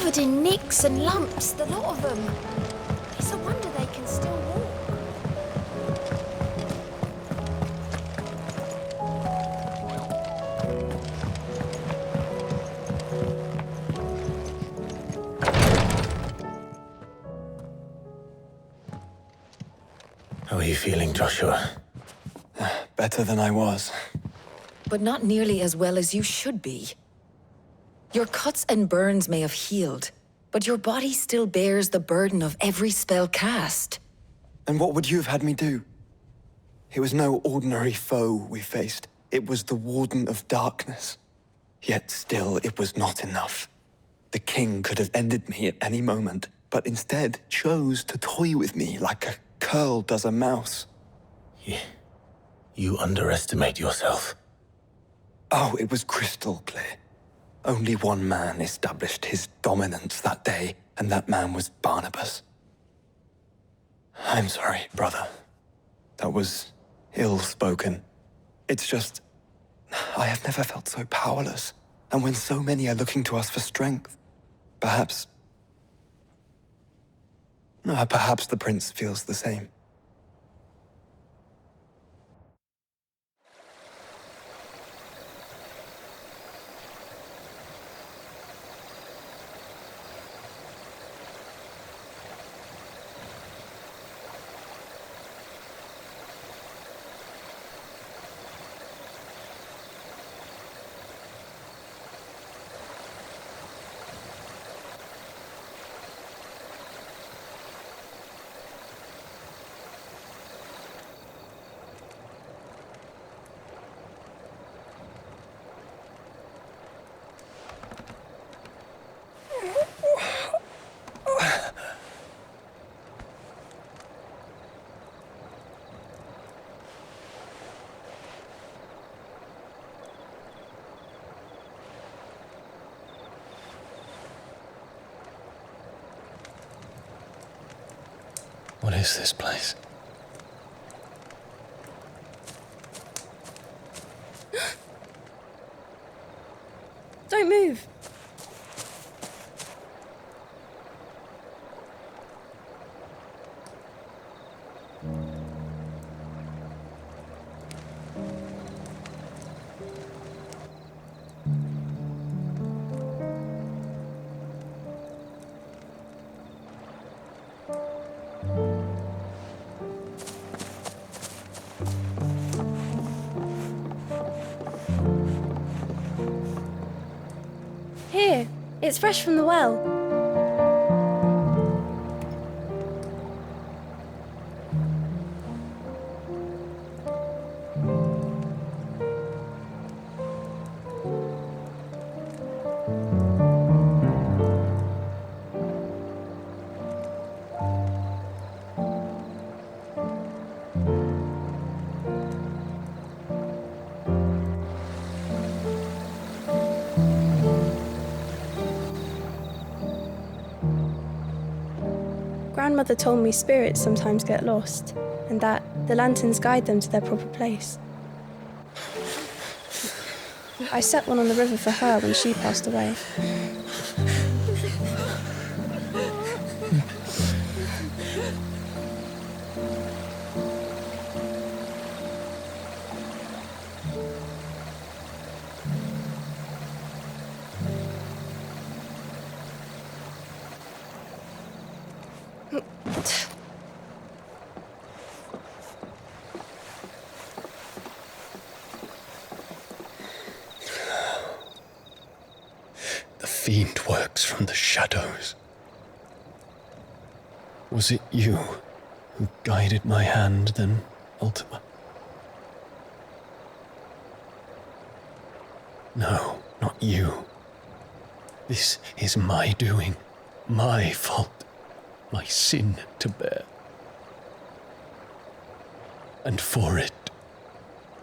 covered in nicks and lumps, the lot of them. It's a wonder they can still walk. How are you feeling, Joshua? Better than I was. But not nearly as well as you should be. Your cuts and burns may have healed, but your body still bears the burden of every spell cast. And what would you have had me do? It was no ordinary foe we faced. It was the Warden of Darkness. Yet still, it was not enough. The king could have ended me at any moment, but instead chose to toy with me like a curl does a mouse. You underestimate yourself. Oh, it was crystal clear. Only one man established his dominance that day, and that man was Barnabas. I'm sorry, brother. That was ill-spoken. It's just, I have never felt so powerless. And when so many are looking to us for strength, perhaps the prince feels the same. What is this place? Don't move. Here, it's fresh from the well. Grandmother told me spirits sometimes get lost, and that the lanterns guide them to their proper place. I set one on the river for her when she passed away. The fiend works from the shadows. Was it you who guided my hand then, Ultima? No, not you. This is my doing, my fault, my sin to bear. And for it,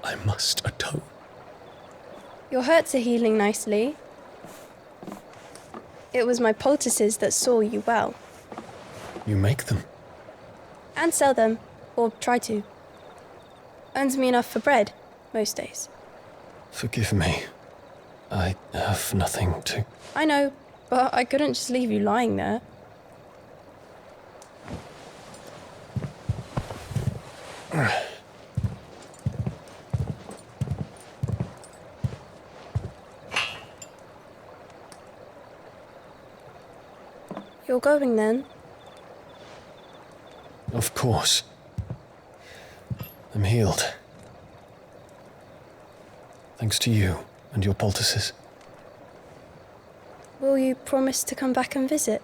I must atone. Your hurts are healing nicely. It was my poultices that saw you well. You make them? And sell them, or try to. Earns me enough for bread, most days. Forgive me. I have nothing to... I know. But I couldn't just leave you lying there. You're going then? Of course. I'm healed. Thanks to you and your poultices. Will you promise to come back and visit?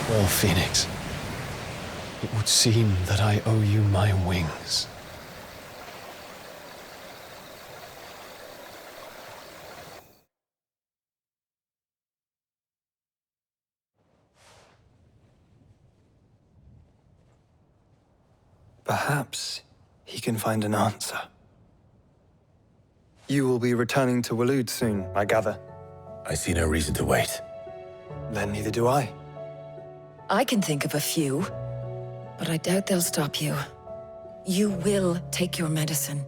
Well, Phoenix, it would seem that I owe you my wings. Perhaps he can find an answer. You will be returning to Waloed soon, I gather. I see no reason to wait. Then neither do I. I can think of a few, but I doubt they'll stop you. You will take your medicine.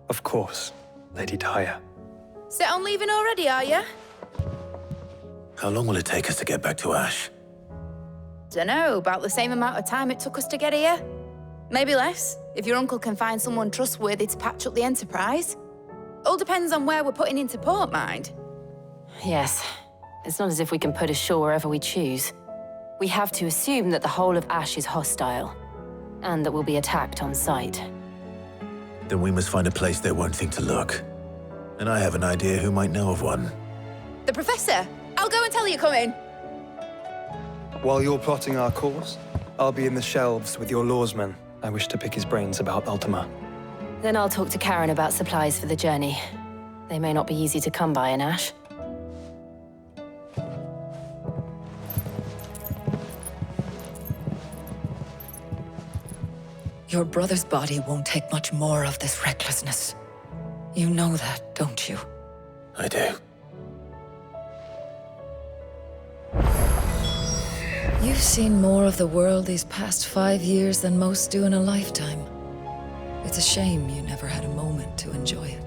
Of course, Lady Daya. Set on leaving already, are you? How long will it take us to get back to Ash? Dunno, about the same amount of time it took us to get here. Maybe less, if your uncle can find someone trustworthy to patch up the Enterprise. All depends on where we're putting into port, mind. Yes. It's not as if we can put ashore wherever we choose. We have to assume that the whole of Ash is hostile, and that we'll be attacked on sight. Then we must find a place they won't think to look. And I have an idea who might know of one. The Professor! I'll go and tell you come in. While you're plotting our course, I'll be in the shelves with your lawsman. I wish to pick his brains about Ultima. Then I'll talk to Karen about supplies for the journey. They may not be easy to come by in Ash. Your brother's body won't take much more of this recklessness. You know that, don't you? I do. You've seen more of the world these past 5 years than most do in a lifetime. It's a shame you never had a moment to enjoy it.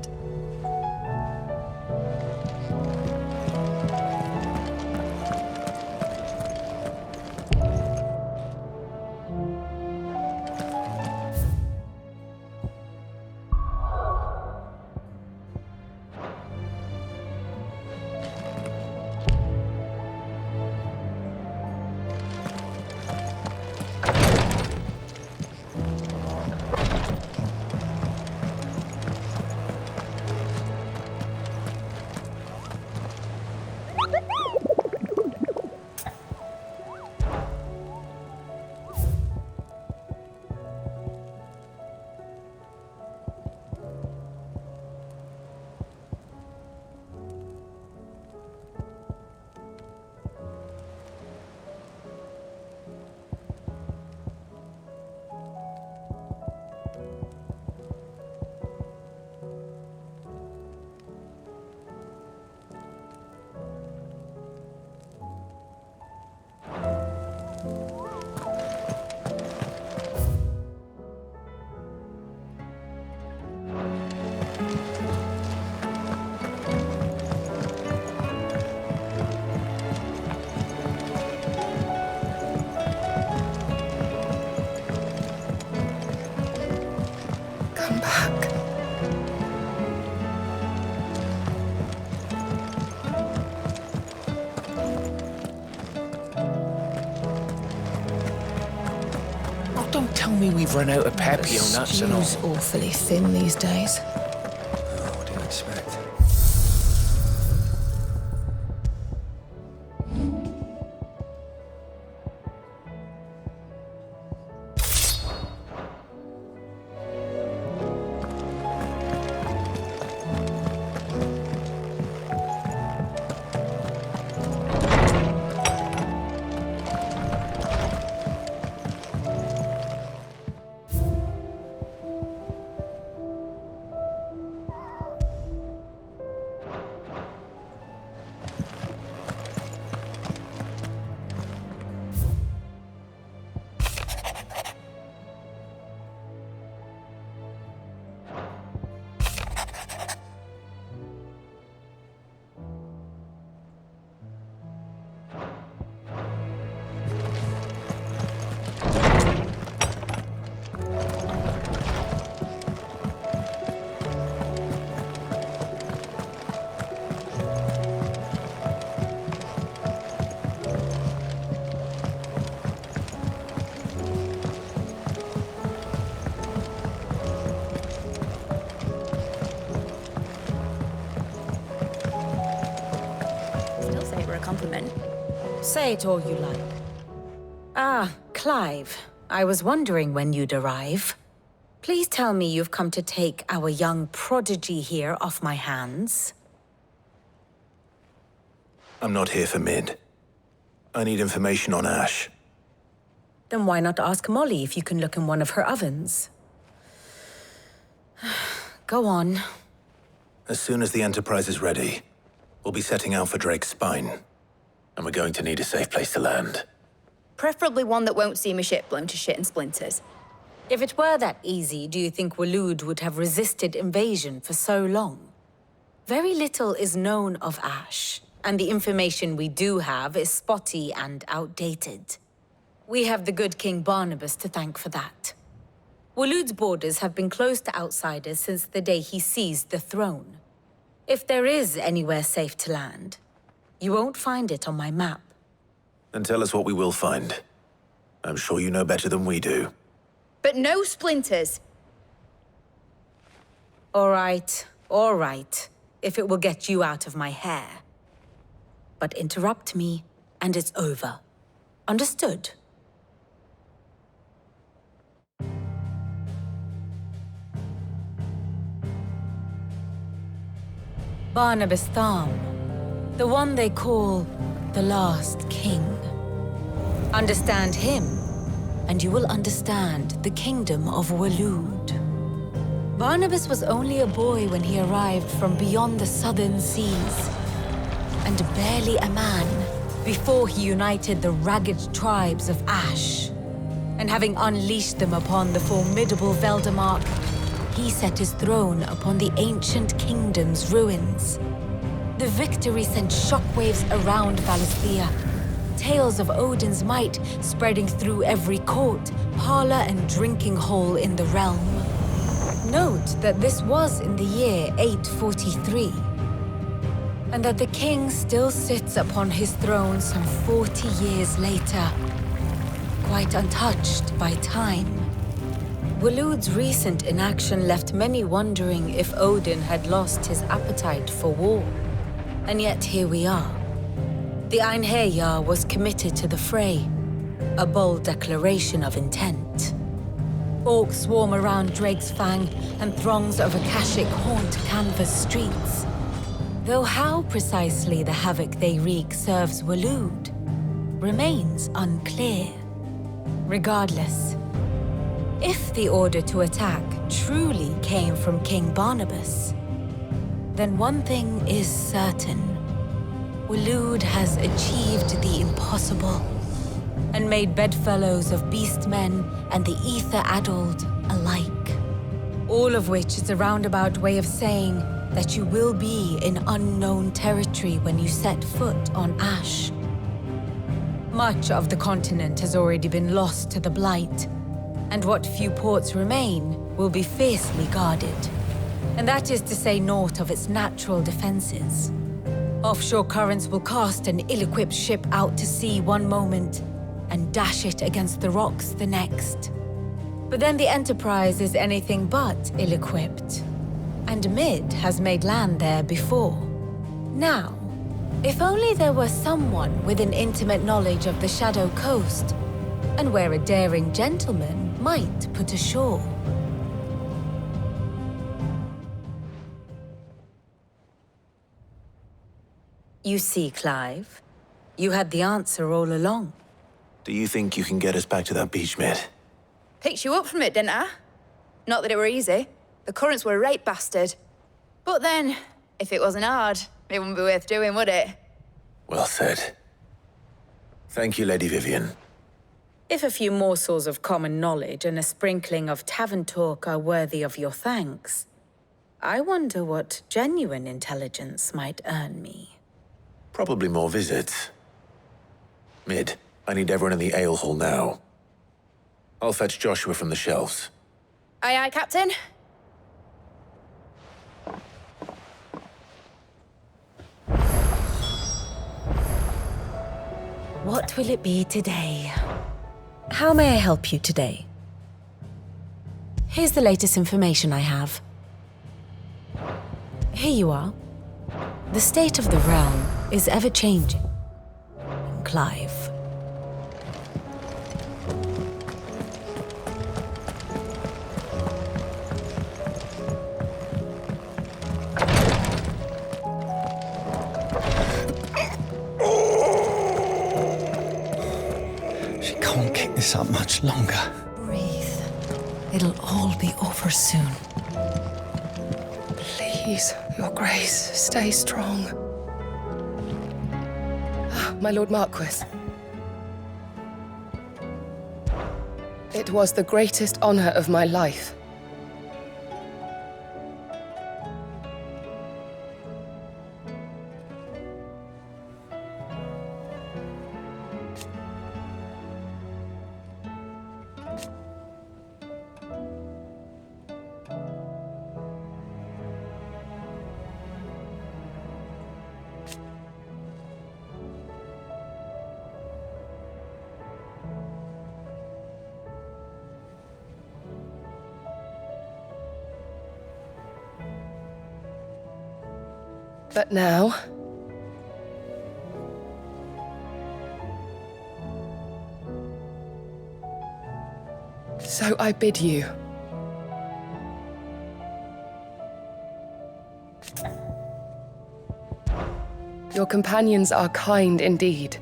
Come back. Oh, don't tell me we've run out of Papio nuts and all. Stew's awfully thin these days. What do you expect? a compliment. Say it all you like. Ah, Clive. I was wondering when you'd arrive. Please tell me you've come to take our young prodigy here off my hands. I'm not here for Mid. I need information on Ash. Then why not ask Molly if you can look in one of her ovens? Go on. As soon as the Enterprise is ready, we'll be setting out for Drake's Spine. And we're going to need a safe place to land. Preferably one that won't see my ship blown to shit and splinters. If it were that easy, do you think Waloed would have resisted invasion for so long? Very little is known of Ash, and the information we do have is spotty and outdated. We have the good King Barnabas to thank for that. Waloed's borders have been closed to outsiders since the day he seized the throne. If there is anywhere safe to land, you won't find it on my map. Then tell us what we will find. I'm sure you know better than we do. But no splinters. All right. If it will get you out of my hair. But interrupt me, and it's over. Understood? Barnabas Tham, the one they call the Last King. Understand him, and you will understand the kingdom of Waloed. Barnabas was only a boy when he arrived from beyond the southern seas, and barely a man before he united the ragged tribes of Ash. And having unleashed them upon the formidable Veldamark, he set his throne upon the ancient kingdom's ruins. The victory sent shockwaves around Valisthea, tales of Odin's might spreading through every court, parlor, and drinking hole in the realm. Note that this was in the year 843, and that the king still sits upon his throne some 40 years later, quite untouched by time. Waloed's recent inaction left many wondering if Odin had lost his appetite for war. And yet here we are. The Einherjar was committed to the fray, a bold declaration of intent. Orcs swarm around Drake's Fang, and throngs of Akashic haunt Canvas streets. Though how precisely the havoc they wreak serves Waloed remains unclear. Regardless, if the order to attack truly came from King Barnabas, then one thing is certain. Waloed has achieved the impossible, and made bedfellows of beastmen and the ether-addled alike. All of which is a roundabout way of saying that you will be in unknown territory when you set foot on Ash. Much of the continent has already been lost to the Blight, and what few ports remain will be fiercely guarded. And that is to say naught of its natural defenses. Offshore currents will cast an ill-equipped ship out to sea one moment and dash it against the rocks the next. But then the Enterprise is anything but ill-equipped, and Mid has made land there before. Now, if only there were someone with an intimate knowledge of the Shadow Coast, and where a daring gentleman might put ashore. You see, Clive, you had the answer all along. Do you think you can get us back to that beach, Mid? Picked you up from it, didn't I? Not that it were easy. The currents were a right bastard. But then, if it wasn't hard, it wouldn't be worth doing, would it? Well said. Thank you, Lady Vivian. If a few morsels of common knowledge and a sprinkling of tavern talk are worthy of your thanks, I wonder what genuine intelligence might earn me. Probably more visits. Mid, I need everyone in the ale hall now. I'll fetch Joshua from the shelves. Aye, aye, Captain. What will it be today? How may I help you today? Here's the latest information I have. Here you are. The state of the realm is ever-changing, Clive. She can't keep this up much longer. Breathe. It'll all be over soon. Please, Your Grace, stay strong. My Lord Marquis. It was the greatest honor of my life. But now, so I bid you. Your companions are kind indeed.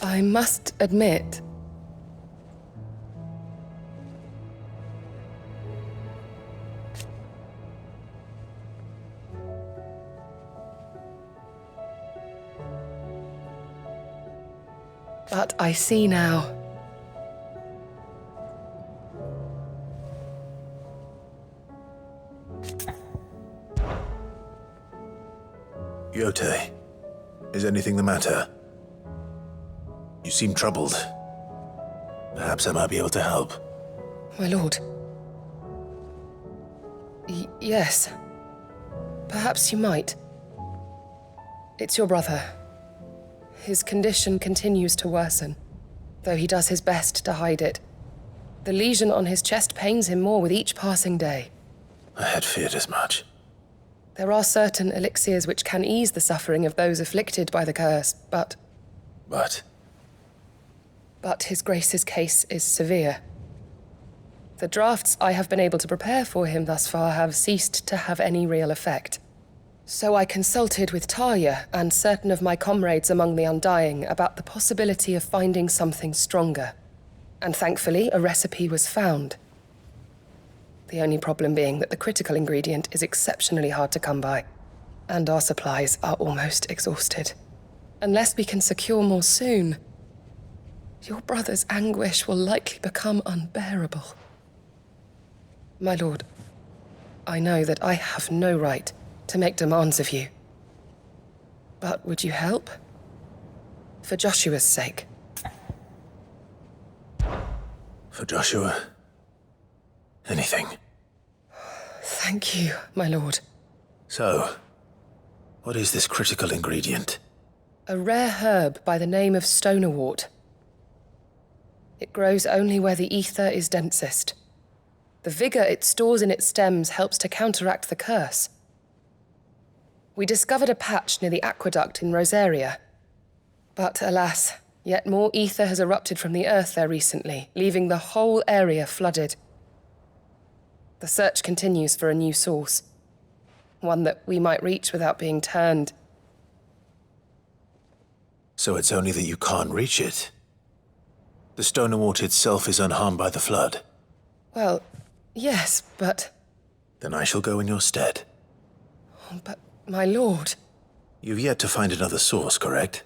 I must admit, but I see now. Yote, is anything the matter? You seem troubled. Perhaps I might be able to help. My lord. Yes. Perhaps you might. It's your brother. His condition continues to worsen, though he does his best to hide it. The lesion on his chest pains him more with each passing day. I had feared as much. There are certain elixirs which can ease the suffering of those afflicted by the curse, but his Grace's case is severe. The drafts I have been able to prepare for him thus far have ceased to have any real effect. So I consulted with Talia and certain of my comrades among the Undying about the possibility of finding something stronger. And thankfully, a recipe was found. The only problem being that the critical ingredient is exceptionally hard to come by, and our supplies are almost exhausted. Unless we can secure more soon, your brother's anguish will likely become unbearable. My lord, I know that I have no right to make demands of you. But would you help? For Joshua's sake. For Joshua, anything. Thank you, my lord. So, what is this critical ingredient? A rare herb by the name of stonerwort. It grows only where the ether is densest. The vigor it stores in its stems helps to counteract the curse. We discovered a patch near the aqueduct in Rosaria. But alas, yet more ether has erupted from the earth there recently, leaving the whole area flooded. The search continues for a new source. One that we might reach without being turned. So it's only that you can't reach it? The stonerwort itself is unharmed by the flood? Well, yes, but... Then I shall go in your stead. But, my lord... You've yet to find another source, correct?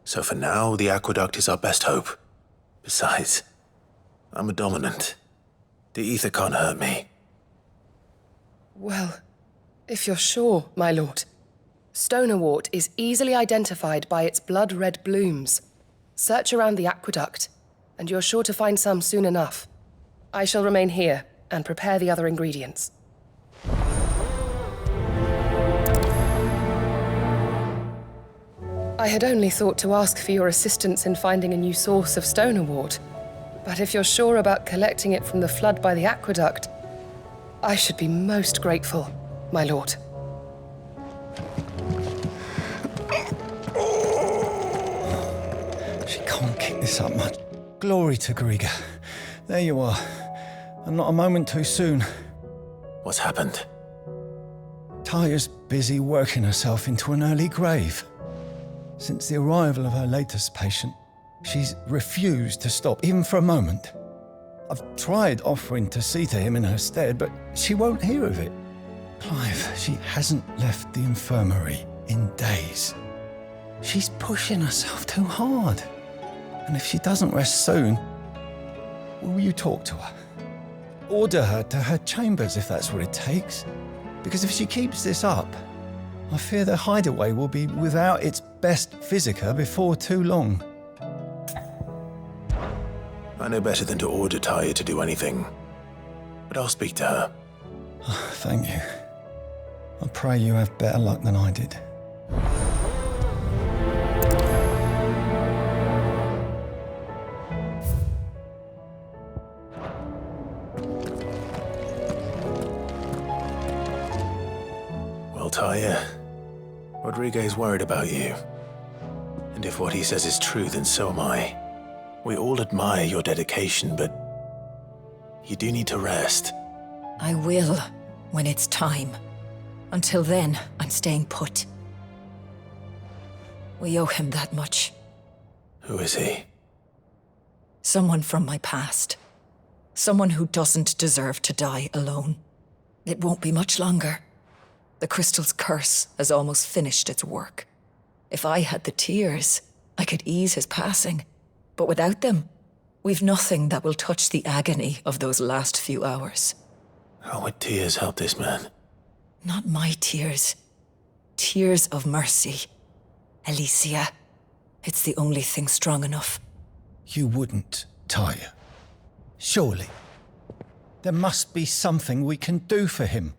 So for now, the aqueduct is our best hope. Besides, I'm a dominant. The ether can't hurt me. Well, if you're sure, my lord. Stonerwort is easily identified by its blood-red blooms. Search around the aqueduct, and you're sure to find some soon enough. I shall remain here and prepare the other ingredients. I had only thought to ask for your assistance in finding a new source of stonerwort. But if you're sure about collecting it from the flood by the aqueduct, I should be most grateful, my lord. She can't kick this up much. Glory to Griga. There you are. And not a moment too soon. What's happened? Taya's busy working herself into an early grave. Since the arrival of her latest patient, she's refused to stop, even for a moment. I've tried offering to see to him in her stead, but she won't hear of it. Clive, she hasn't left the infirmary in days. She's pushing herself too hard. And if she doesn't rest soon, will you talk to her? Order her to her chambers if that's what it takes. Because if she keeps this up, I fear the hideaway will be without its best physica before too long. I know better than to order Taya to do anything, but I'll speak to her. Thank you. I pray you have better luck than I did. Well, Taya, Rodriguez worried about you. And if what he says is true, then so am I. We all admire your dedication, but you do need to rest. I will, when it's time. Until then, I'm staying put. We owe him that much. Who is he? Someone from my past. Someone who doesn't deserve to die alone. It won't be much longer. The crystal's curse has almost finished its work. If I had the tears, I could ease his passing. But without them, we've nothing that will touch the agony of those last few hours. How would tears help this man? Not my tears. Tears of mercy. Alicia, it's the only thing strong enough. You wouldn't, Taya. Surely. There must be something we can do for him.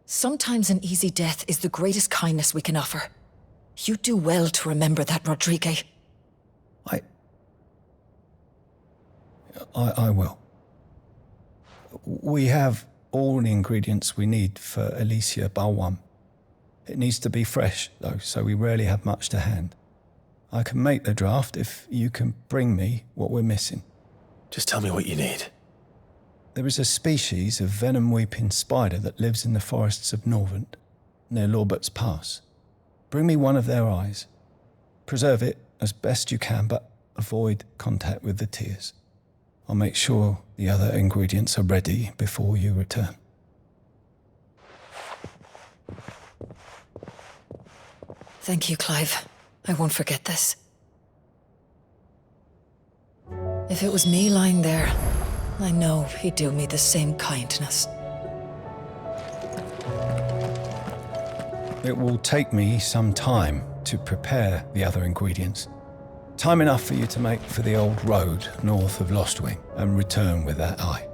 Sometimes an easy death is the greatest kindness we can offer. You do well to remember that, Rodrigue. I will. We have all the ingredients we need for Alicia Balwam. It needs to be fresh, though, so we rarely have much to hand. I can make the draft if you can bring me what we're missing. Just tell me what you need. There is a species of venom-weeping spider that lives in the forests of Norvent, near Lorbert's Pass. Bring me one of their eyes. Preserve it as best you can, but avoid contact with the tears. I'll make sure the other ingredients are ready before you return. Thank you, Clive. I won't forget this. If it was me lying there, I know he'd do me the same kindness. It will take me some time to prepare the other ingredients. Time enough for you to make for the old road north of Lostwing and return with that eye.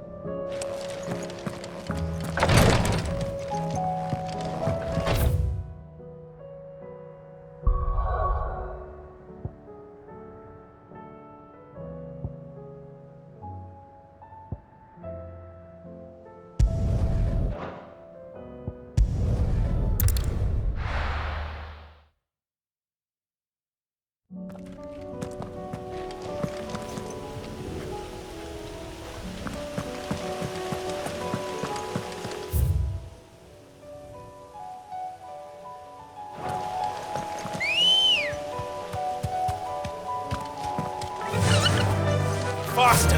Faster!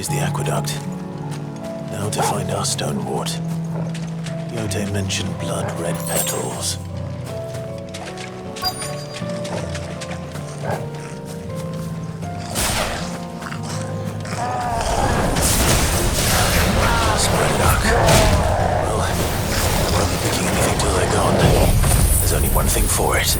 is the aqueduct. Now to find our stonewort. Yote mentioned blood-red petals. Smart luck. Well, I won't be picking anything till they're gone. There's only one thing for it.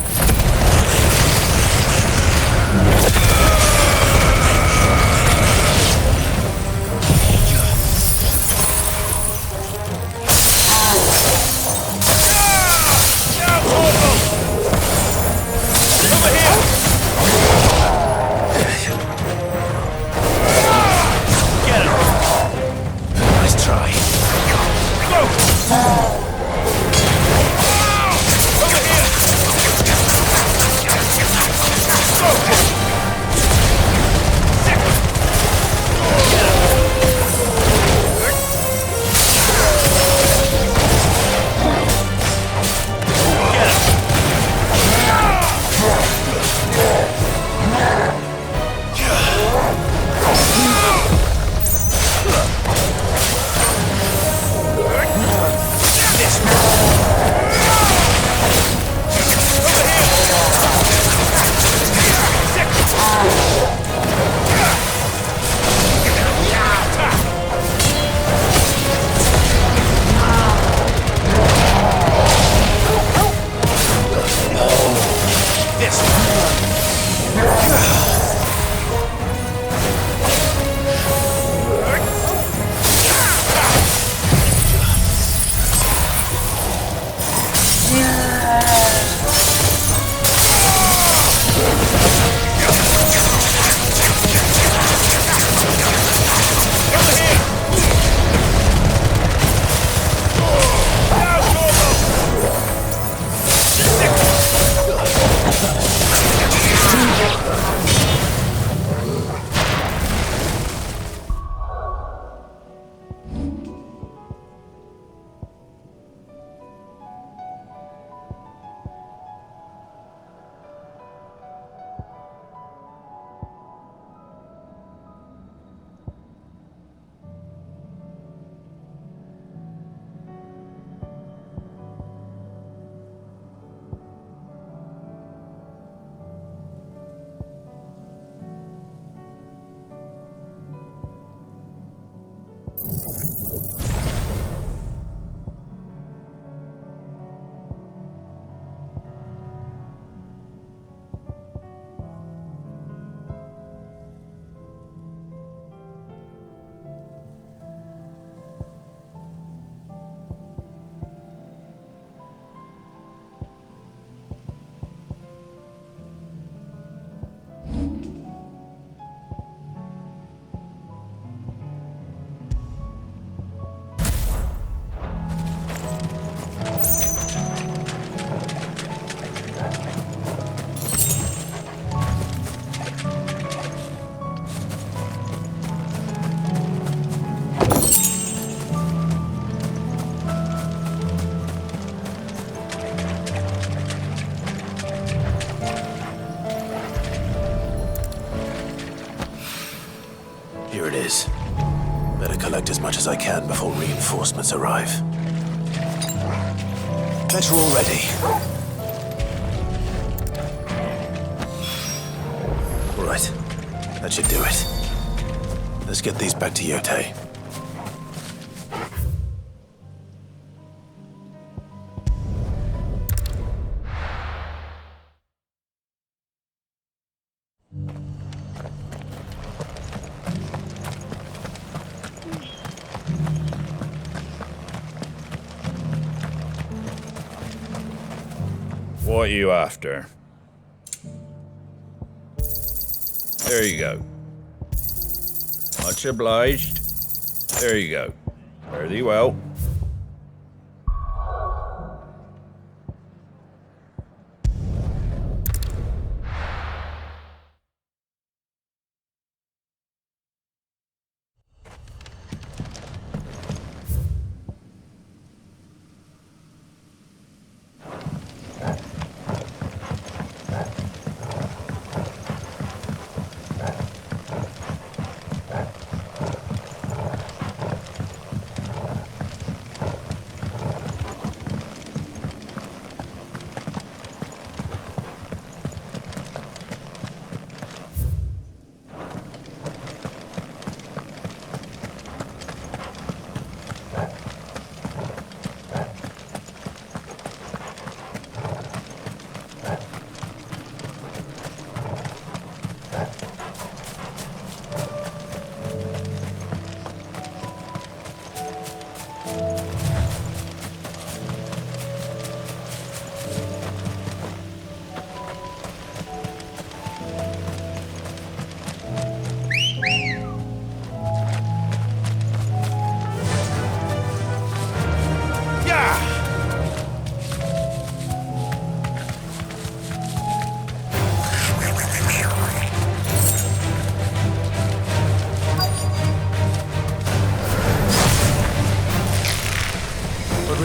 Here it is. Better collect as much as I can before reinforcements arrive. Bet you're all ready. All right. That should do it. Let's get these back to Yote. What are you after? There you go. Much obliged. There you go. Fare thee well.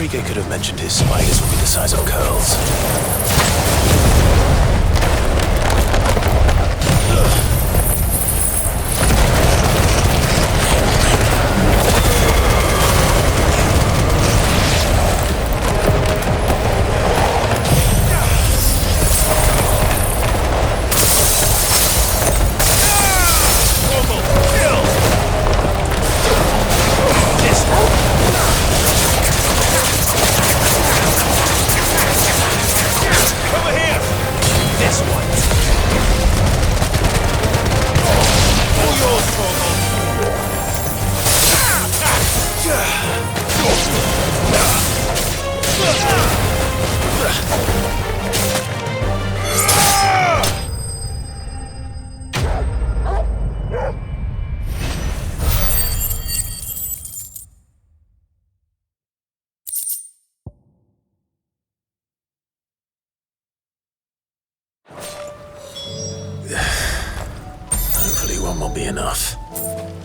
Rodriguez could have mentioned his spiders would be the size of curls. Hopefully one will be enough.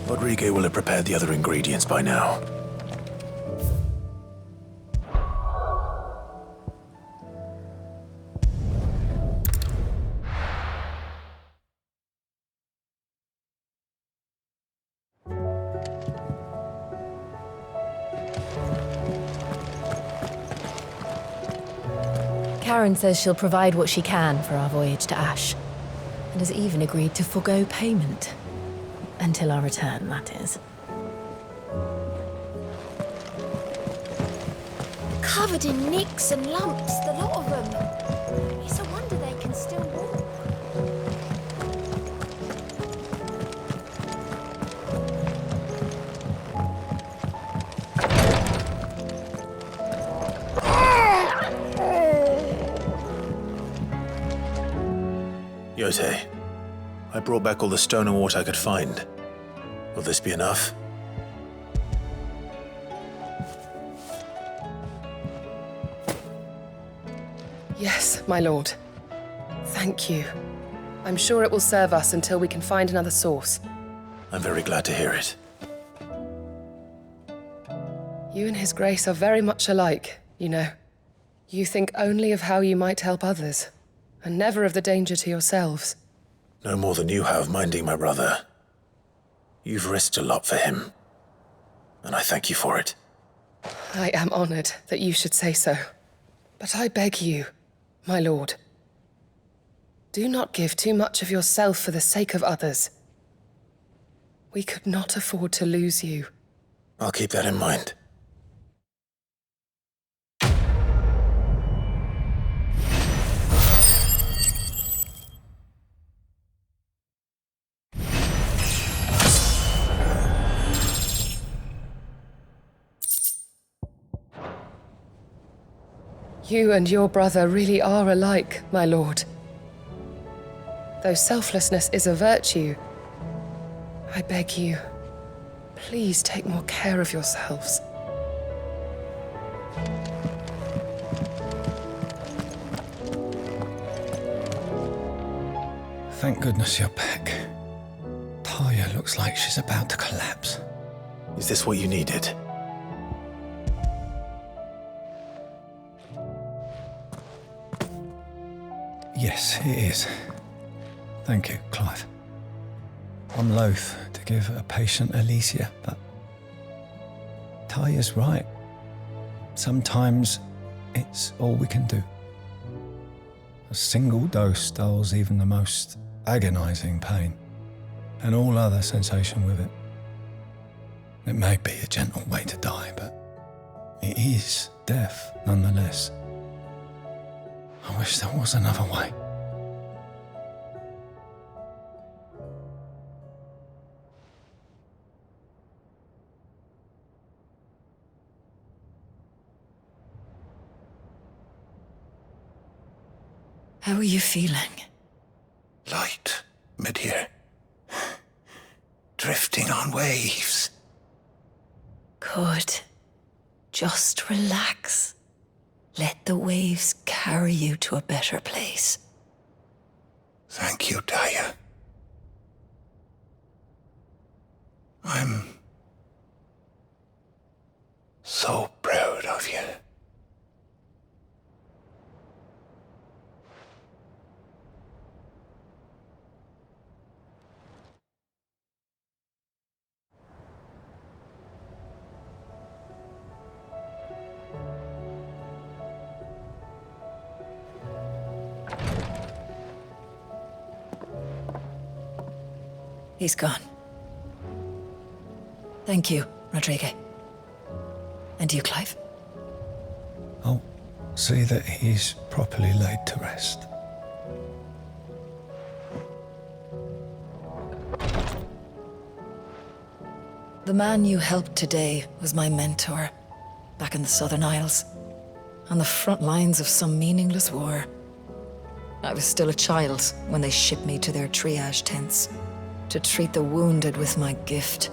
Rodriguez will have prepared the other ingredients by now. Karen says she'll provide what she can for our voyage to Ash, and has even agreed to forgo payment. Until our return, that is. Covered in nicks and lumps, the lot of them. It's a wonder they can still walk. Yote, I brought back all the stone and water I could find. Will this be enough? Yes, my lord. Thank you. I'm sure it will serve us until we can find another source. I'm very glad to hear it. You and His Grace are very much alike, you know. You think only of how you might help others, and never of the danger to yourselves. No more than you have minding my brother. You've risked a lot for him, and I thank you for it. I am honored that you should say so. But I beg you, my lord, do not give too much of yourself for the sake of others. We could not afford to lose you. I'll keep that in mind. You and your brother really are alike, my lord. Though selflessness is a virtue, I beg you, please take more care of yourselves. Thank goodness you're back. Talia looks like she's about to collapse. Is this what you needed? Yes, it is. Thank you, Clive. I'm loath to give a patient Alicia, but Talia's right. Sometimes it's all we can do. A single dose dulls even the most agonizing pain, and all other sensation with it. It may be a gentle way to die, but it is death nonetheless. I wish there was another way. How are you feeling? Light, mid-here. Drifting on waves. Good. Just relax. Let the waves carry you to a better place. Thank you, Talia. I'm so proud of you. He's gone. Thank you, Rodrigue. And you, Clive? I'll see that he's properly laid to rest. The man you helped today was my mentor, back in the Southern Isles, on the front lines of some meaningless war. I was still a child when they shipped me to their triage tents, to treat the wounded with my gift.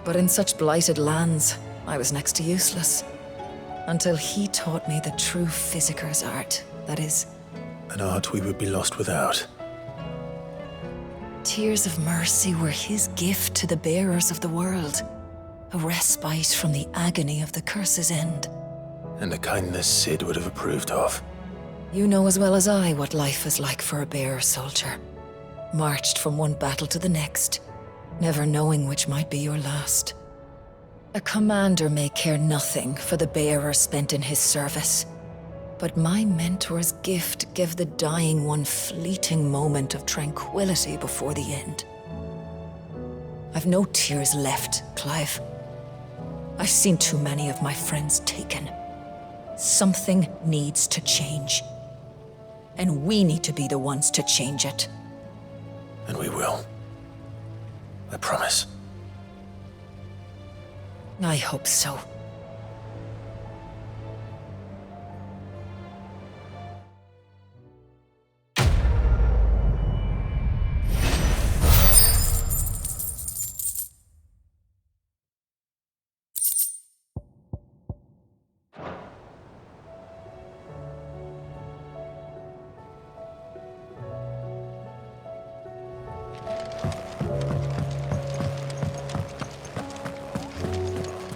But in such blighted lands, I was next to useless. Until he taught me the true physicker's art, that is. An art we would be lost without. Tears of mercy were his gift to the bearers of the world. A respite from the agony of the curse's end. And a kindness Sid would have approved of. You know as well as I what life is like for a bearer soldier. Marched from one battle to the next, never knowing which might be your last. A commander may care nothing for the bearer spent in his service. But my mentor's gift gave the dying one fleeting moment of tranquility before the end. I've no tears left, Clive. I've seen too many of my friends taken. Something needs to change. And we need to be the ones to change it. And we will. I promise. I hope so.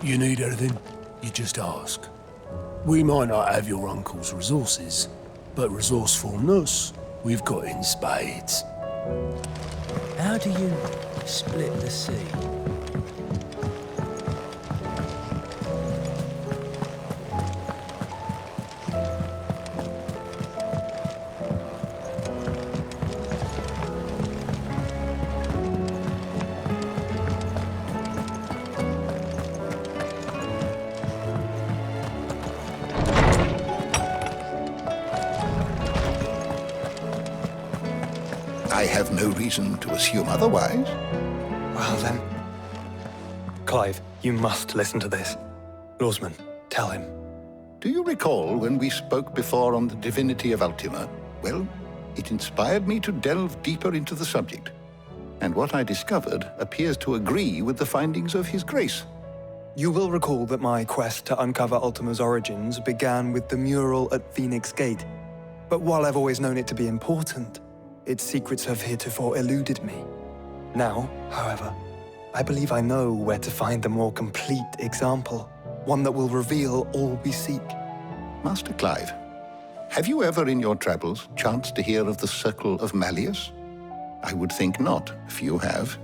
You need anything, you just ask. We might not have your uncle's resources, but resourcefulness, we've got in spades. How do you split the sea? I have no reason to assume otherwise. Well then. Clive, you must listen to this. Lawsman, tell him. Do you recall when we spoke before on the divinity of Ultima? Well, it inspired me to delve deeper into the subject. And what I discovered appears to agree with the findings of His Grace. You will recall that my quest to uncover Ultima's origins began with the mural at Phoenix Gate. But while I've always known it to be important, its secrets have heretofore eluded me. Now, however, I believe I know where to find the more complete example, one that will reveal all we seek. Master Clive, have you ever in your travels chanced to hear of the Circle of Malleus? I would think not, if you have.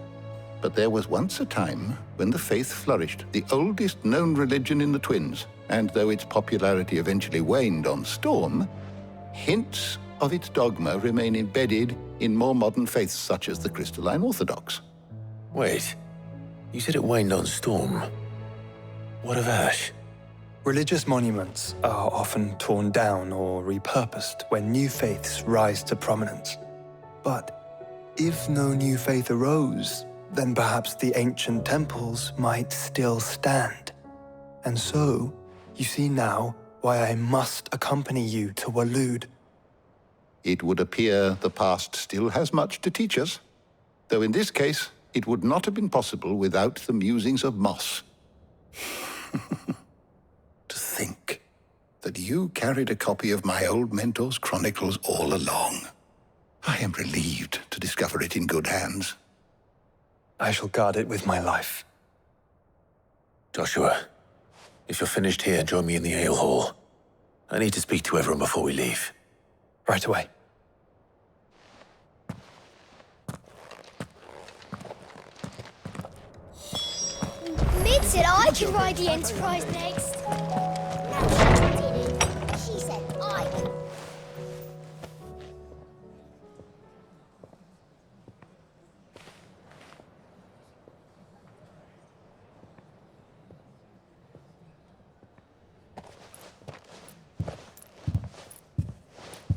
But there was once a time when the faith flourished, the oldest known religion in the Twins, and though its popularity eventually waned on Storm, hints of its dogma remain embedded in more modern faiths such as the Crystalline Orthodox. Wait, you said it waned on Storm. What of Ash? Religious monuments are often torn down or repurposed when new faiths rise to prominence. But if no new faith arose, then perhaps the ancient temples might still stand. And so, you see now why I must accompany you to Waloed. It would appear the past still has much to teach us, though in this case, it would not have been possible without the musings of Moss. To think that you carried a copy of my old mentor's chronicles all along. I am relieved to discover it in good hands. I shall guard it with my life. Joshua, if you're finished here, join me in the ale hall. I need to speak to everyone before we leave. Right away. Mid said I could ride the Enterprise next. No, she didn't. She said I could.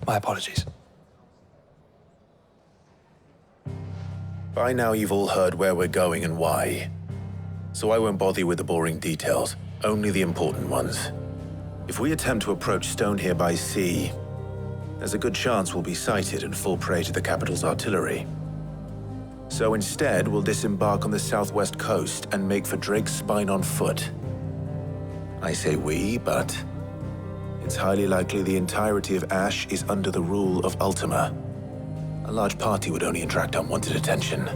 My apologies. By now you've all heard where we're going and why. So I won't bother you with the boring details, only the important ones. If we attempt to approach Stonehere by sea, there's a good chance we'll be sighted and fall prey to the capital's artillery. So instead, we'll disembark on the southwest coast and make for Drake's Spine on foot. I say we, but it's highly likely the entirety of Ash is under the rule of Ultima. A large party would only attract unwanted attention,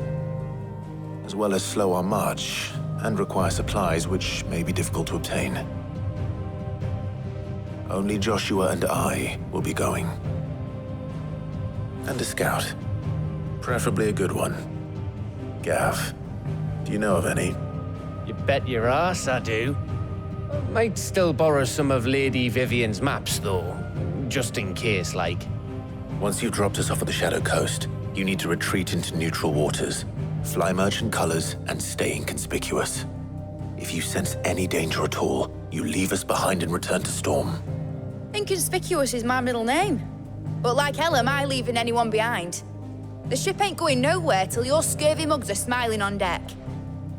as well as slow our march and require supplies which may be difficult to obtain. Only Joshua and I will be going. And a scout. Preferably a good one. Gav, do you know of any? You bet your ass I do. Might still borrow some of Lady Vivian's maps, though. Just in case, like. Once you've dropped us off at the Shadow Coast, you need to retreat into neutral waters, fly merchant colors, and stay inconspicuous. If you sense any danger at all, you leave us behind and return to Storm. Inconspicuous is my middle name. But like hell am I leaving anyone behind. The ship ain't going nowhere till your scurvy mugs are smiling on deck.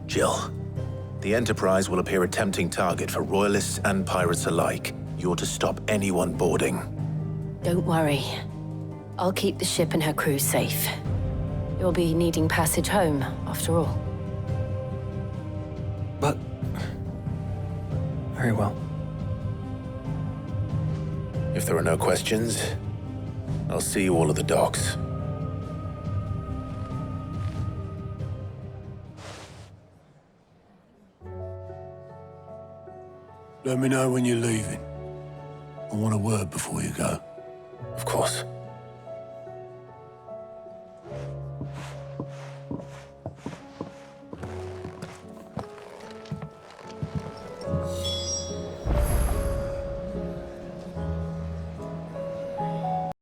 Jill, the Enterprise will appear a tempting target for royalists and pirates alike. You're to stop anyone boarding. Don't worry. I'll keep the ship and her crew safe. You'll be needing passage home, after all. But... very well. If there are no questions, I'll see you all at the docks. Let me know when you're leaving. I want a word before you go. Of course.